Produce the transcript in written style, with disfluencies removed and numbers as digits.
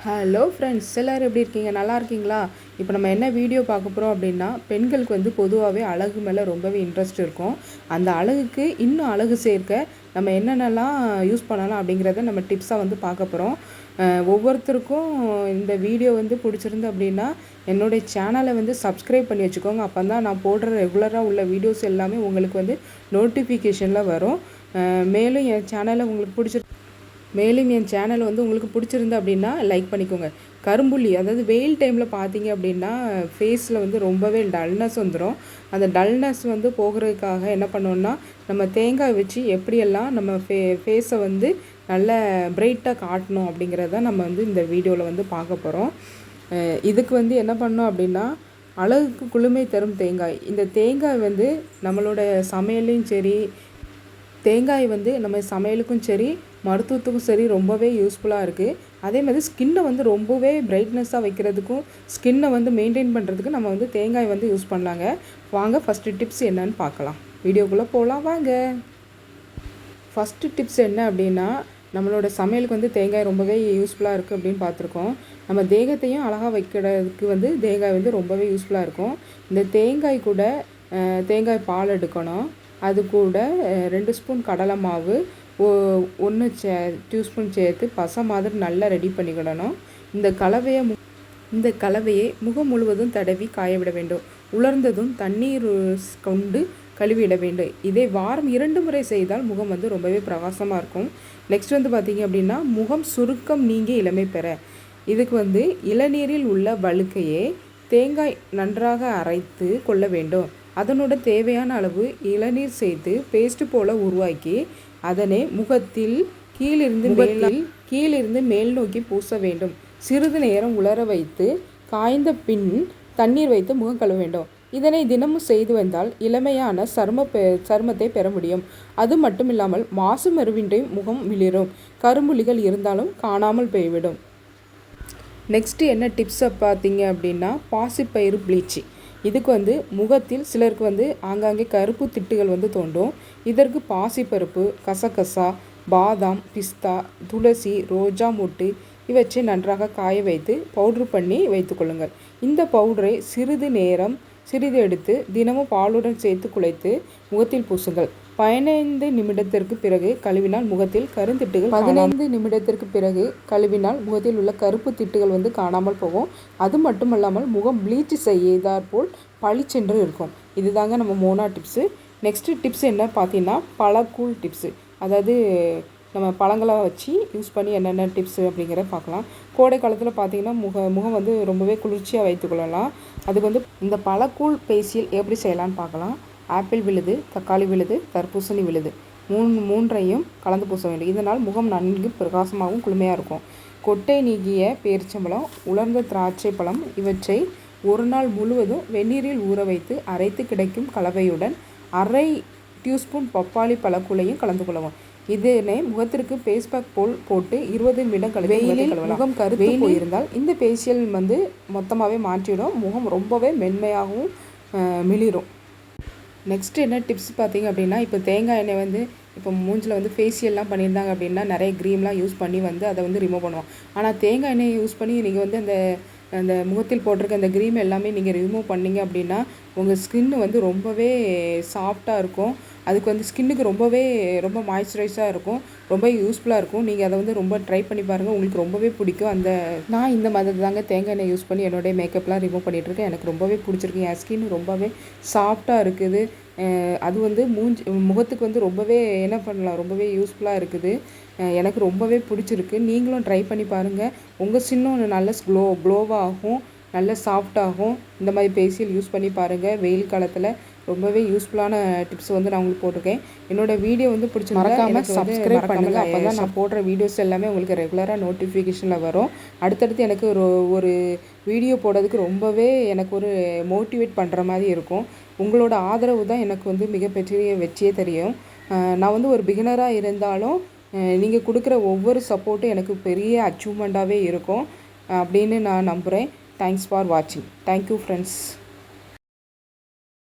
Hello friends, எல்லோரும் எப்படி இருக்கீங்க? நல்லா இருக்கீங்களா? இப்போ நம்ம என்ன வீடியோ பார்க்க போகிறோம் அப்படின்னா, பெண்களுக்கு வந்து பொதுவாகவே அழகு மேலே ரொம்பவே இன்ட்ரெஸ்ட் இருக்கும். அந்த அழகுக்கு இன்னும் அழகு சேர்க்க நம்ம என்னென்னலாம் யூஸ் பண்ணலாம் அப்படிங்கிறத நம்ம டிப்ஸாக வந்து பார்க்க போகிறோம். ஒவ்வொருத்தருக்கும் இந்த வீடியோ வந்து பிடிச்சிருந்து அப்படின்னா என்னுடைய சேனலை வந்து சப்ஸ்கிரைப் பண்ணி வச்சுக்கோங்க. அப்போ தான் நான் போடுற ரெகுலராக உள்ள வீடியோஸ் எல்லாமே உங்களுக்கு வந்து நோட்டிஃபிகேஷனில் வரும். மேலும் என் சேனலை உங்களுக்கு மேலும் என் சேனல் வந்து உங்களுக்கு பிடிச்சிருந்து அப்படின்னா லைக் பண்ணிக்கோங்க. கரும்புள்ளி, அதாவது வெயில் டைமில் பார்த்தீங்க அப்படின்னா ஃபேஸில் வந்து ரொம்பவே டல்னஸ் வந்துடும். அந்த டல்னஸ் வந்து போகிறதுக்காக என்ன பண்ணோன்னா, நம்ம தேங்காய் வச்சு எப்படியெல்லாம் நம்ம ஃபேஸை வந்து நல்ல பிரைட்டாக காட்டணும் அப்படிங்கிறத நம்ம வந்து இந்த வீடியோவில் வந்து பார்க்க போகிறோம். இதுக்கு வந்து என்ன பண்ணோம் அப்படின்னா, அழகுக்கு குளுமை தரும் தேங்காய். இந்த தேங்காய் வந்து நம்மளோட சமையலையும் சரி, தேங்காய் வந்து நம்ம சமையலுக்கும் சரி மருத்துவத்துக்கும் சரி ரொம்பவே யூஸ்ஃபுல்லாக இருக்குது. அதே மாதிரி ஸ்கின்னை வந்து ரொம்பவே பிரைட்னஸாக வைக்கிறதுக்கும் ஸ்கின்னை வந்து மெயின்டைன் பண்ணுறதுக்கு நம்ம வந்து தேங்காய் வந்து யூஸ் பண்ணலாங்க. வாங்க ஃபஸ்ட்டு டிப்ஸ் என்னன்னு பார்க்கலாம். வீடியோக்குள்ளே போகலாம் வாங்க. ஃபஸ்ட்டு டிப்ஸ் என்ன அப்படின்னா, நம்மளோட சமையலுக்கு வந்து தேங்காய் ரொம்பவே யூஸ்ஃபுல்லாக இருக்குது அப்படின்னு பார்த்துருக்கோம். நம்ம தேகத்தையும் அழகாக வைக்கிறதுக்கு வந்து தேங்காய் வந்து ரொம்பவே யூஸ்ஃபுல்லாக இருக்கும். இந்த தேங்காய் கூட தேங்காய் பால் எடுக்கணும். அது கூட 2 ஸ்பூன் கடலை மாவு, 1 டீஸ்பூன் சேர்த்து பசை மாதிரி நல்லா ரெடி பண்ணிக்கிடணும். இந்த கலவையை முகம் முழுவதும் தடவி காய விட வேண்டும். உலர்ந்ததும் தண்ணீர் கொண்டு கழுவிட வேண்டும். இதை வாரம் 2 முறை செய்தால் முகம் வந்து ரொம்பவே பிரகாசமாக இருக்கும். நெக்ஸ்ட் வந்து பார்த்திங்க அப்படின்னா, முகம் சுருக்கம் நீங்கி இளமை பெற இதுக்கு வந்து இளநீரில் உள்ள வழுக்கையை தேங்காய் நன்றாக அரைத்து கொள்ள வேண்டும். அதனோட தேவையான அளவு இளநீர் சேர்த்து பேஸ்ட் போல் உருவாக்கி அதனை முகத்தில் கீழிருந்து மேல் நோக்கி பூச வேண்டும். சிறிது நேரம் உலர வைத்து காய்ந்த பின் தண்ணீர் வைத்து முகம் கழுவ வேண்டும். இதனை தினமும் செய்து வந்தால் இளமையான சருமத்தை பெற முடியும். அது மட்டும் இல்லாமல் மாசு மருவின்றி முகம் விளிரும். கரும்புள்ளிகள் இருந்தாலும் காணாமல் போய்விடும். நெக்ஸ்ட்டு என்ன டிப்ஸை பார்த்தீங்க அப்படின்னா, பாசிப்பயிறு ப்ளீச்சி. இதுக்கு வந்து முகத்தில் சிலருக்கு வந்து ஆங்காங்கே கருப்பு திட்டுகள் வந்து தோன்றும். இதற்கு பாசிப்பருப்பு, கசகசா, பாதாம், பிஸ்தா, துளசி, ரோஜா மொட்டு இவற்றை நன்றாக காய வைத்து பவுட்ரு பண்ணி வைத்துக்கொள்ளுங்கள். இந்த பவுடரை சிறிது எடுத்து தினமும் பாலுடன் சேர்த்து குழைத்து முகத்தில் பூசுங்கள். 15 நிமிடத்திற்கு பிறகு கழுவினால் முகத்தில் கருந்திட்டுகள் 15 நிமிடத்திற்கு பிறகு கழுவினால் முகத்தில் உள்ள கருப்பு திட்டுகள் வந்து காணாமல் போகும். அது மட்டுமல்லாமல் முகம் ப்ளீச் செய்தாற் போல் பளிச்சென்று இருக்கும். இதுதாங்க நம்ம 3ஆவது டிப்ஸு. நெக்ஸ்ட்டு டிப்ஸ் என்ன பார்த்தீங்கன்னா, பழக்கூழ் டிப்ஸு. அதாவது நம்ம பழங்களை வச்சு யூஸ் பண்ணி என்னென்ன டிப்ஸு அப்படிங்கிறத பார்க்கலாம். கோடை காலத்தில் பார்த்திங்கன்னா முகம் வந்து ரொம்பவே குளிர்ச்சியாக வைத்துக்கொள்ளலாம். அதுக்கு வந்து இந்த பழக்கூழ் ஃபேஷியல் எப்படி செய்யலான்னு பார்க்கலாம். ஆப்பிள் விழுது, தக்காளி விழுது, தர்பூசணி விழுது மூன்றையும் கலந்து பூச வேண்டும். இதனால் முகம் நன்கு பிரகாசமாகவும் குளுமையாக இருக்கும். கொட்டை நீக்கிய பேரிச்சம்பழம், உலர்ந்த திராட்சை பழம் இவற்றை ஒரு நாள் முழுவதும் வெந்நீரில் ஊற வைத்து அரைத்து கிடைக்கும் கலவையுடன் 1/2 டீஸ்பூன் பப்பாளி பழக்கூழையும் கலந்து கொள்ளவும். இதனை முகத்திற்கு ஃபேஸ் பேக் போல் போட்டு 20 நிமிடம் வெயிலில் முகம் கருத்து போயிருந்தால் இந்த ஃபேஷியல் வந்து மொத்தமாகவே மாற்றிடும். முகம் ரொம்பவே மென்மையாகவும் மிளிரும். நெக்ஸ்ட் என்ன டிப்ஸ் பார்த்தீங்க அப்படின்னா, இப்போ தேங்காய் எண்ணெய் வந்து இப்போ மூஞ்சில் வந்து ஃபேஷியல்லாம் பண்ணியிருந்தாங்க அப்படின்னா நிறைய க்ரீம்லாம் யூஸ் பண்ணி வந்து அதை வந்து ரிமூவ் பண்ணுவோம். ஆனால் தேங்காய் எண்ணெயை யூஸ் பண்ணி நீங்கள் வந்து அந்த முகத்தில் போட்டிருக்க அந்த க்ரீம் எல்லாமே நீங்கள் ரிமூவ் பண்ணிங்க அப்படின்னா உங்கள் ஸ்கின்னு வந்து ரொம்பவே சாஃப்டாக இருக்கும். அதுக்கு வந்து ஸ்கின்னுக்கு ரொம்ப மாய்ஸ்சரைஸாக இருக்கும். ரொம்ப யூஸ்ஃபுல்லாக இருக்கும். நீங்கள் அதை வந்து ரொம்ப ட்ரை பண்ணி பாருங்கள். உங்களுக்கு ரொம்பவே பிடிக்கும். நான் இந்த மாதிரி தாங்க தேங்காய் எண்ணெய் யூஸ் பண்ணி என்னுடைய மேக்கப்லாம் ரிமூவ் பண்ணிகிட்ருக்கேன். எனக்கு ரொம்பவே பிடிச்சிருக்கு. என் ஸ்கின் ரொம்பவே சாஃப்டாக இருக்குது. அது வந்து முகத்துக்கு வந்து ரொம்பவே என்ன பண்ணலாம், ரொம்பவே யூஸ்ஃபுல்லாக இருக்குது. எனக்கு ரொம்பவே பிடிச்சிருக்கு. நீங்களும் ட்ரை பண்ணி பாருங்கள். உங்கள் ஸ்கின்னும் நல்ல க்ளோவாகும், நல்ல சாஃப்டாகும். இந்த மாதிரி ஃபேஷியல் யூஸ் பண்ணி பாருங்கள். வெயில் காலத்தில் ரொம்பவே யூஸ்ஃபுல்லான டிப்ஸ் வந்து நான் உங்களுக்கு போட்டிருக்கேன். என்னோடய வீடியோ வந்து மறக்காமல் சப்ஸ்கிரைப் பண்ணுங்கள். அப்போ தான் நான் போடுற வீடியோஸ் எல்லாமே உங்களுக்கு ரெகுலராக நோட்டிஃபிகேஷனில் வரும். அடுத்தடுத்து எனக்கு ஒரு வீடியோ போடுறதுக்கு ரொம்பவே எனக்கு ஒரு மோட்டிவேட் பண்ணுற மாதிரி இருக்கும். உங்களோட ஆதரவு தான் எனக்கு வந்து மிகப்பெரிய வெற்றியே தெரியும். நான் வந்து ஒரு பிகினராக இருந்தாலும் நீங்கள் கொடுக்குற ஒவ்வொரு சப்போர்ட்டும் எனக்கு பெரிய அச்சீவ்மெண்ட்டாகவே இருக்கும் அப்படின்னு நான் நம்புகிறேன். தேங்க்ஸ் ஃபார் வாட்சிங். Thank you friends.